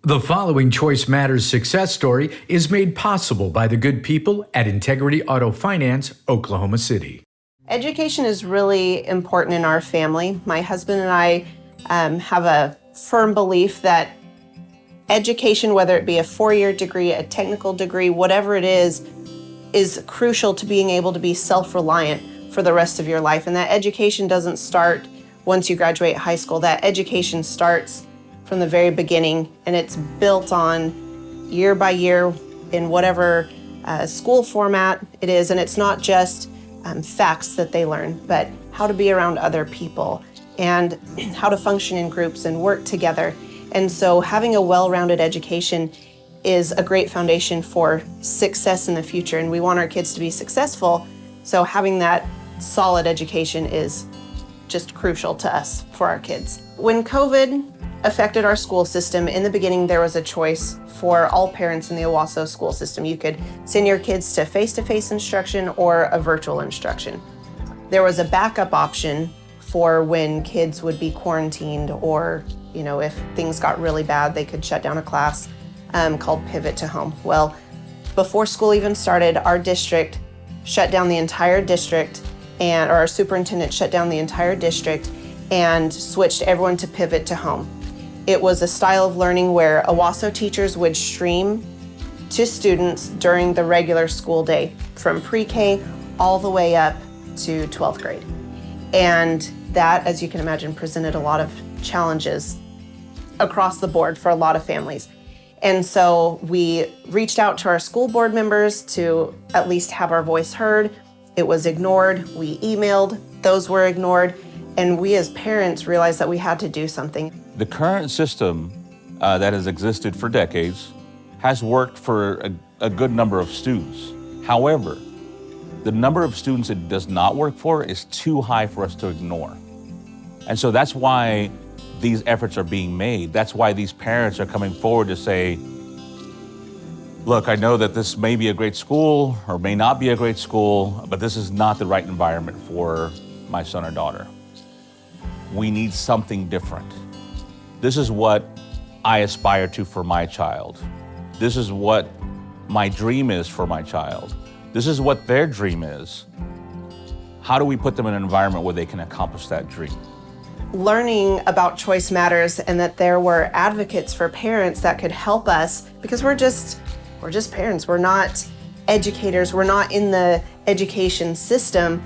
The following Choice Matters success story is made possible by the good people at Integrity Auto Finance, Oklahoma City. Education is really important in our family. My husband and I have a firm belief that education, whether it be a four-year degree, a technical degree, whatever it is crucial to being able to be self-reliant for the rest of your life. And that education doesn't start once you graduate high school. That education starts from the very beginning, and it's built on year by year in whatever school format it is. And it's not just facts that they learn, but how to be around other people and how to function in groups and work together. And so having a well-rounded education is a great foundation for success in the future, and we want our kids to be successful. So having that solid education is just crucial to us for our kids. When COVID affected our school system, in the beginning there was a choice for all parents in the Owasso school system. You could send your kids to face-to-face instruction or a virtual instruction. There was a backup option for when kids would be quarantined, or if things got really bad, they could shut down a class, called Pivot to Home. Well, before school even started, our district shut down the entire district, or our superintendent shut down the entire district and switched everyone to Pivot to Home. It was a style of learning where Owasso teachers would stream to students during the regular school day, from pre-K all the way up to 12th grade. And that, as you can imagine, presented a lot of challenges across the board for a lot of families. And so we reached out to our school board members to at least have our voice heard. It was ignored. We emailed, those were ignored. And we as parents realized that we had to do something. The current system that has existed for decades has worked for a good number of students. However, the number of students it does not work for is too high for us to ignore. And so that's why these efforts are being made. That's why these parents are coming forward to say, look, I know that this may be a great school or may not be a great school, but this is not the right environment for my son or daughter. We need something different. This is what I aspire to for my child. This is what my dream is for my child. This is what their dream is. How do we put them in an environment where they can accomplish that dream? Learning about Choice Matters, and that there were advocates for parents that could help us, because we're just parents. We're not educators. We're not in the education system.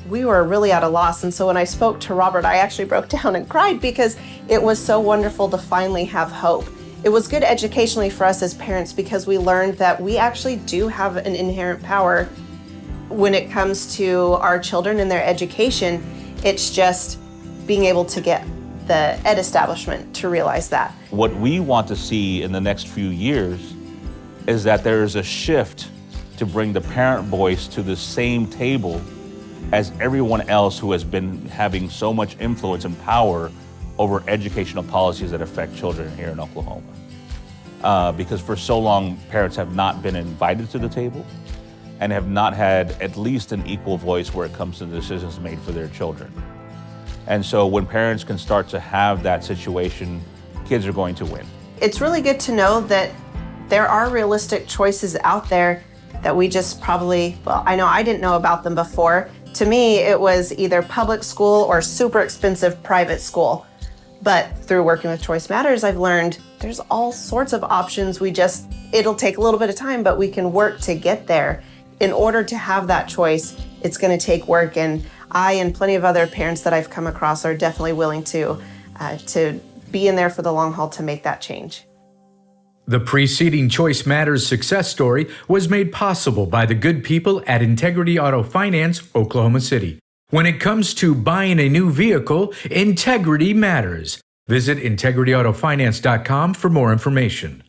We were really at a loss. And so when I spoke to Robert, I actually broke down and cried, because it was so wonderful to finally have hope. It was good educationally for us as parents, because we learned that we actually do have an inherent power when it comes to our children and their education. It's just being able to get the ed establishment to realize that. What we want to see in the next few years is that there is a shift to bring the parent voice to the same table as everyone else who has been having so much influence and power over educational policies that affect children here in Oklahoma. Because for so long, parents have not been invited to the table and have not had at least an equal voice where it comes to the decisions made for their children. And so when parents can start to have that situation, kids are going to win. It's really good to know that there are realistic choices out there that we just I know I didn't know about them before. To me, it was either public school or super expensive private school. But through working with Choice Matters, I've learned there's all sorts of options. It'll take a little bit of time, but we can work to get there. In order to have that choice, it's going to take work, and I and plenty of other parents that I've come across are definitely willing to be in there for the long haul to make that change. The preceding Choice Matters success story was made possible by the good people at Integrity Auto Finance, Oklahoma City. When it comes to buying a new vehicle, integrity matters. Visit integrityautofinancecom for more information.